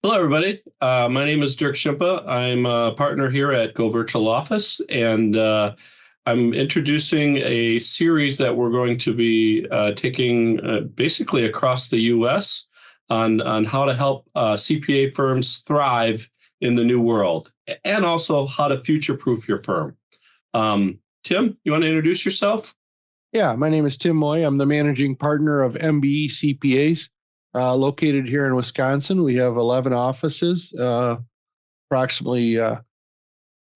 Hello, everybody. My name is Dirk Schimpa. I'm a partner here at Go Virtual Office, and I'm introducing a series that we're going to be taking basically across the U.S. on how to help CPA firms thrive in the new world, and also how to future-proof your firm. Tim, you want to introduce yourself? Yeah, my name is Tim Moy. I'm the managing partner of MBE CPAs, located here in Wisconsin. We have 11 offices, approximately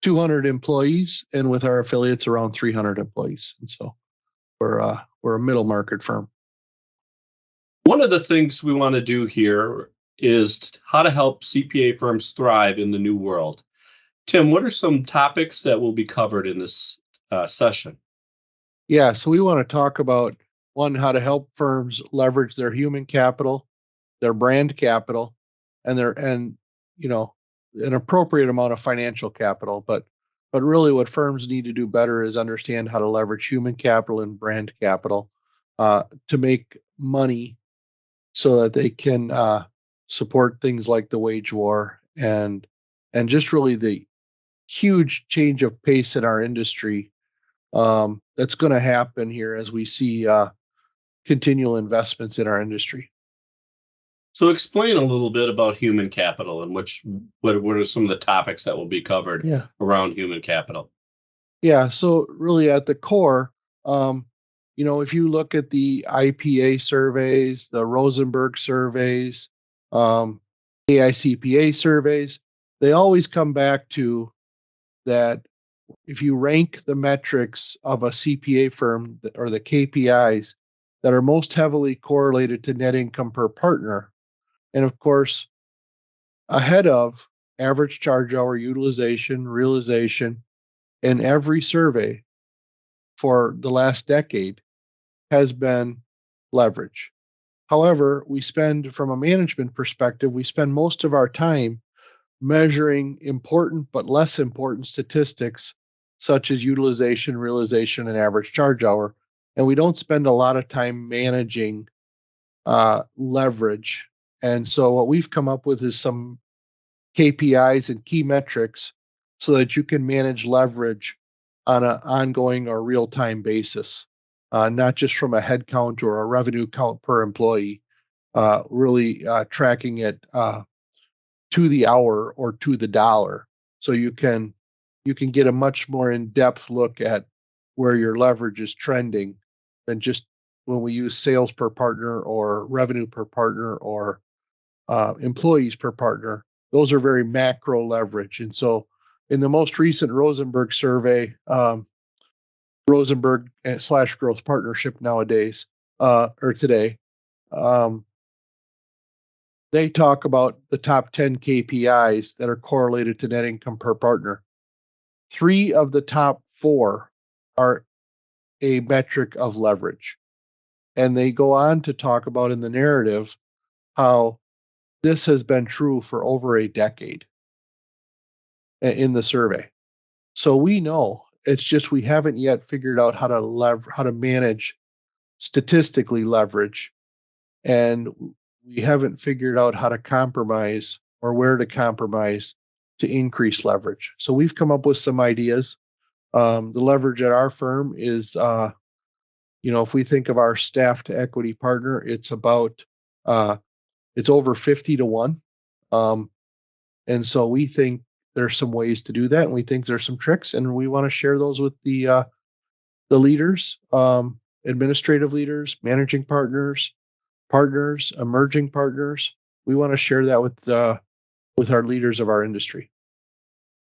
200 employees, and with our affiliates, around 300 employees. And so we're a middle market firm. One of the things we want to do here is how to help CPA firms thrive in the new world. Tim, what are some topics that will be covered in this session? Yeah, so we want to talk about one, how to help firms leverage their human capital, their brand capital, and you know an appropriate amount of financial capital. But really, what firms need to do better is understand how to leverage human capital and brand capital to make money, so that they can support things like the wage war and just really the huge change of pace in our industry that's going to happen here as we see continual investments in our industry. So explain a little bit about human capital and what are some of the topics that will be covered Yeah. around human capital? Yeah. So really at the core, um, if you look at the IPA surveys, the Rosenberg surveys, um, AICPA surveys, they always come back to that. If you rank the metrics of a CPA firm or the KPIs that are most heavily correlated to net income per partner, and of course, ahead of average charge hour utilization, realization, in every survey for the last decade has been leverage. However, from a management perspective, we spend most of our time measuring important but less important statistics such as utilization, realization, and average charge hour. And we don't spend a lot of time managing leverage. And so, what we've come up with is some KPIs and key metrics so that you can manage leverage on an ongoing or real time basis, not just from a head count or a revenue count per employee, really tracking it to the hour or to the dollar. So you can get a much more in-depth look at where your leverage is trending than just when we use sales per partner or revenue per partner or employees per partner. Those are very macro leverage. And so in the most recent Rosenberg survey, Rosenberg slash growth partnership nowadays, or today, um, they talk about the top 10 KPIs that are correlated to net income per partner. Three of the top four are a metric of leverage. And they go on to talk about in the narrative how this has been true for over a decade in the survey. So we know, it's just we haven't yet figured out how to manage statistically leverage, and we haven't figured out how to compromise or where to compromise to increase leverage. So we've come up with some ideas. The leverage at our firm is, if we think of our staff to equity partner, uh, it's over 50 to 1. Um, and so we think there's some ways to do that, and we think there's some tricks, and we want to share those with the leaders, administrative leaders, managing partners, emerging partners. We want to share that with our leaders of our industry.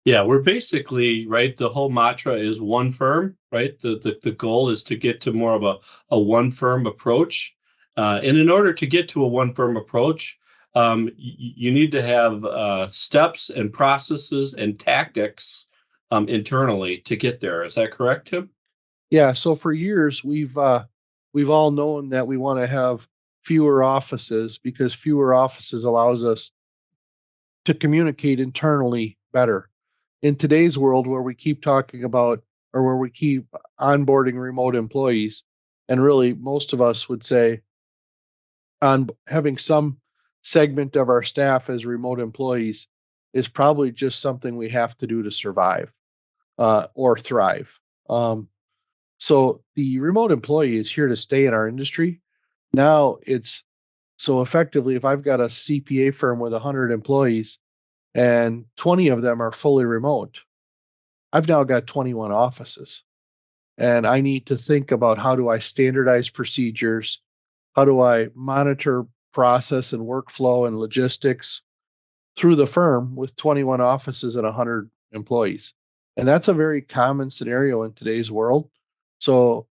Yeah, we're basically, right, the whole mantra is one firm, right? The goal is to get to more of a one firm approach. And in order to get to a one firm approach, you need to have steps and processes and tactics internally to get there. Is that correct, Tim? Yeah. So for years we've all known that we want to have fewer offices because fewer offices allows us to communicate internally better. In today's world where we keep talking about or where we keep onboarding remote employees, and really most of us would say on having some segment of our staff as remote employees is probably just something we have to do to survive or thrive. So the remote employee is here to stay in our industry. Now it's so effectively, if I've got a CPA firm with 100 employees and 20 of them are fully remote, I've now got 21 offices. And I need to think about how do I standardize procedures? How do I monitor process and workflow and logistics through the firm with 21 offices and 100 employees? And that's a very common scenario in today's world. So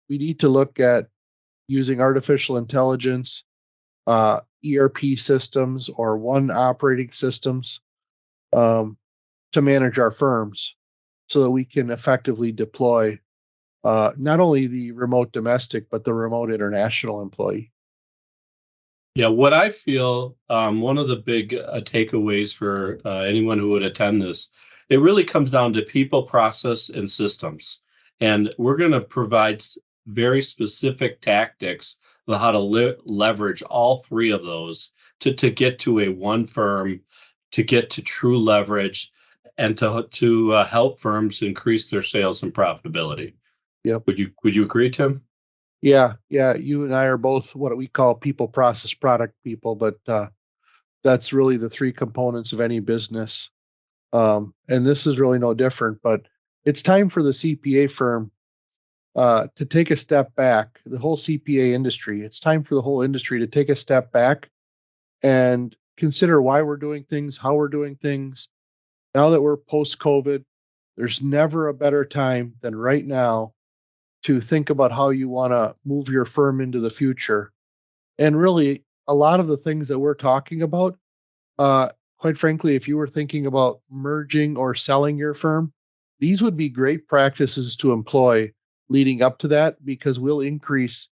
we need to look at using artificial intelligence, ERP systems, or one operating systems um, to manage our firms so that we can effectively deploy not only the remote domestic, but the remote international employee. Yeah, what I feel, one of the big takeaways for anyone who would attend this, it really comes down to people, process, and systems. And we're going to provide very specific tactics of how to leverage all three of those to get to a one firm, to get to true leverage, and to help firms increase their sales and profitability. Yep. Would you agree, Tim? Yeah. Yeah. You and I are both what we call people, process, product people, but that's really the three components of any business. And this is really no different, but it's time for the CPA firm to take a step back, the whole CPA industry. It's time for the whole industry to take a step back and consider why we're doing things, how we're doing things. Now that we're post COVID, there's never a better time than right now to think about how you want to move your firm into the future. And really, a lot of the things that we're talking about, uh, quite frankly, if you were thinking about merging or selling your firm, these would be great practices to employ leading up to that because we'll increase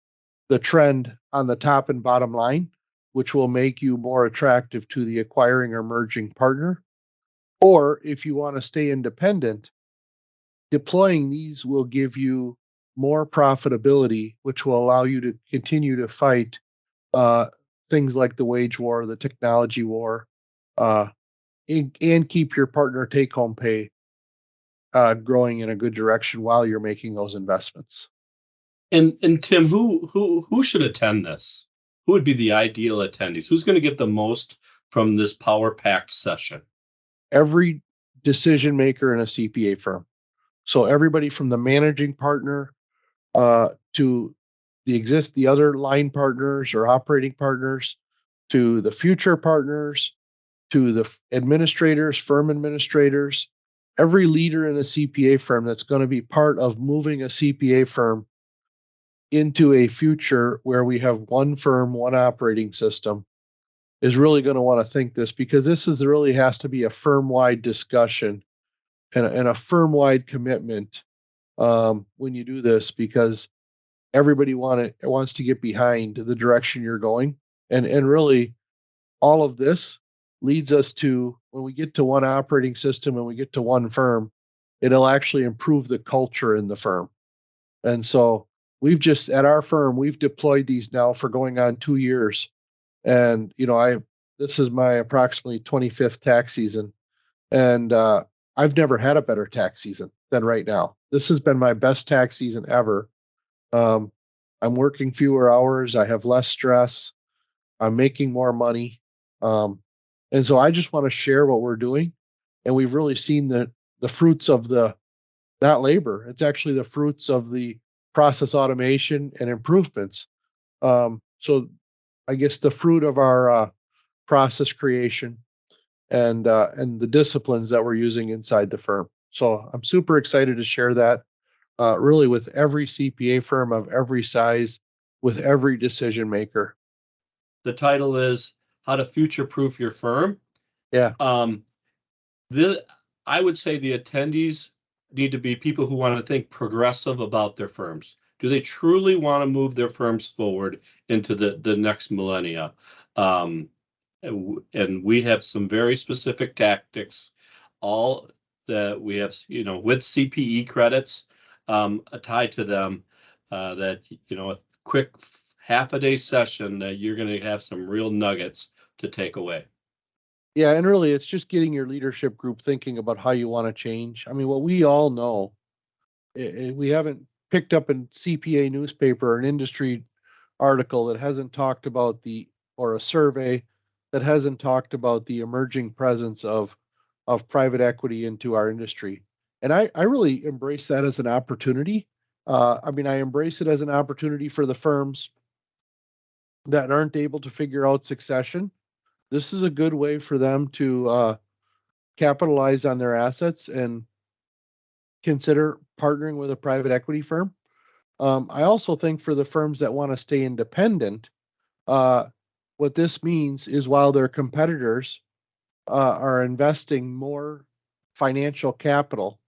the trend on the top and bottom line, which will make you more attractive to the acquiring or merging partner. Or if you want to stay independent, deploying these will give you more profitability, which will allow you to continue to fight uh, things like the wage war, the technology war, uh, and keep your partner take home pay growing in a good direction while you're making those investments. And Tim, who should attend this? Who would be the ideal attendees? Who's going to get the most from this power packed session? Every decision maker in a CPA firm. So everybody from the managing partner to the other line partners or operating partners, to the future partners, to the administrators, firm administrators, every leader in a CPA firm that's going to be part of moving a CPA firm into a future where we have one firm, one operating system is really going to want to think this because this is really has to be a firm wide discussion and a firm wide commitment when you do this because everybody wants to get behind the direction you're going and really all of this leads us to when we get to one operating system and we get to one firm, it'll actually improve the culture in the firm. And so we've just at our firm, we've deployed these now for going on 2 years. And I this is my approximately 25th tax season. And I've never had a better tax season than right now. This has been my best tax season ever. Um, I'm working fewer hours, I have less stress. I'm making more money. Um, and so I just want to share what we're doing. And we've really seen the fruits of the that labor. It's actually the fruits of the process automation and improvements. So I guess the fruit of our process creation and the disciplines that we're using inside the firm. So I'm super excited to share that really with every CPA firm of every size, with every decision maker. The title is How to Future Proof Your Firm. Yeah. Um, the I would say the attendees need to be people who want to think progressive about their firms. Do they truly want to move their firms forward into the next millennia? Um, and we have some very specific tactics, all that we have, with CPE credits tied to them. That a quick half-a-day session that you're going to have some real nuggets to take away. Yeah, and really, it's just getting your leadership group thinking about how you want to change. I mean, what we all know, we haven't picked up a CPA newspaper or an industry article that hasn't talked about or a survey that hasn't talked about the emerging presence of private equity into our industry. And I really embrace that as an opportunity. I mean, I embrace it as an opportunity for the firms that aren't able to figure out succession. This is a good way for them to capitalize on their assets and consider partnering with a private equity firm. I also think for the firms that want to stay independent, uh, what this means is while their competitors are investing more financial capital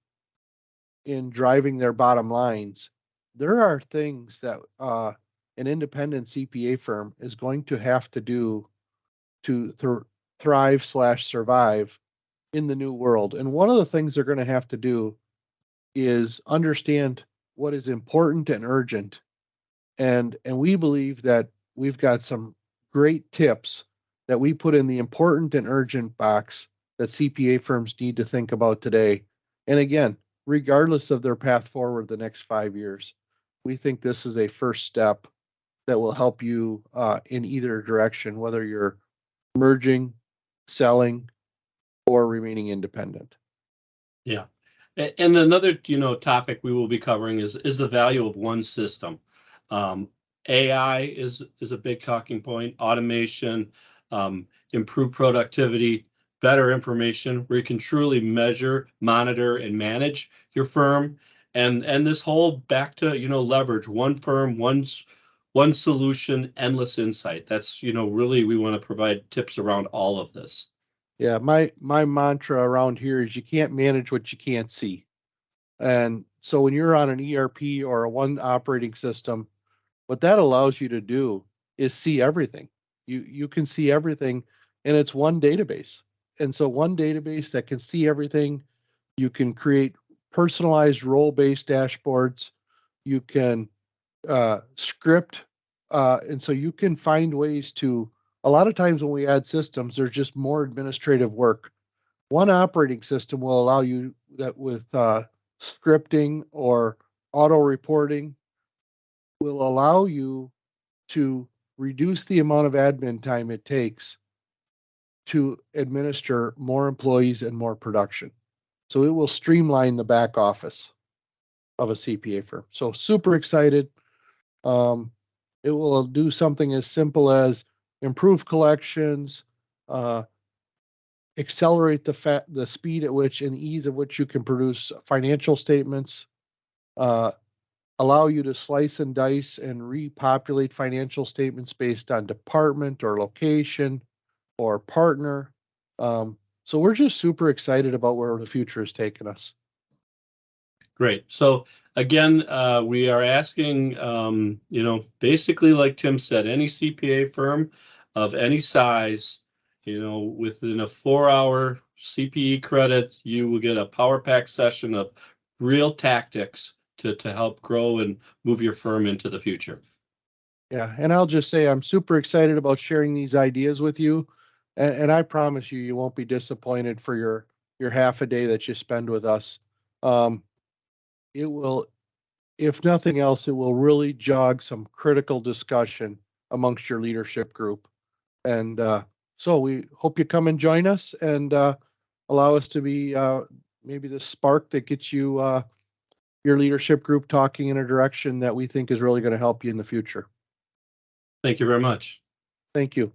in driving their bottom lines, there are things that an independent CPA firm is going to have to do to thrive slash survive in the new world. And one of the things they're going to have to do is understand what is important and urgent. And we believe that we've got some great tips that we put in the important and urgent box that CPA firms need to think about today. And again, regardless of their path forward the next 5 years, we think this is a first step that will help you in either direction, whether you're merging, selling, or remaining independent. Yeah. And another, topic we will be covering is the value of one system. Um, AI is a big talking point. Automation, improved productivity, better information, where you can truly measure, monitor, and manage your firm. And this whole back to leverage one firm, one solution, endless insight. That's really we want to provide tips around all of this. Yeah, my mantra around here is you can't manage what you can't see. And so when you're on an ERP or a one operating system, what that allows you to do is see everything. You can see everything and it's one database. And so one database that can see everything, you can create personalized role-based dashboards, you can script and so you can find ways to a lot of times when we add systems, there's just more administrative work. One operating system will allow you that with scripting or auto reporting will allow you to reduce the amount of admin time it takes to administer more employees and more production. So it will streamline the back office of a CPA firm. So super excited. Um, it will do something as simple as improve collections, uh, accelerate the speed at which and ease at which you can produce financial statements, uh, allow you to slice and dice and repopulate financial statements based on department or location or partner. So we're just super excited about where the future is taking us. Great. So again, we are asking, basically, like Tim said, any CPA firm of any size, within a 4-hour CPE credit, you will get a power pack session of real tactics to help grow and move your firm into the future. Yeah, and I'll just say I'm super excited about sharing these ideas with you, and I promise you, you won't be disappointed for your half a day that you spend with us. Um, it will, if nothing else, it will really jog some critical discussion amongst your leadership group. And so we hope you come and join us and allow us to be maybe the spark that gets you your leadership group talking in a direction that we think is really going to help you in the future. Thank you very much. Thank you.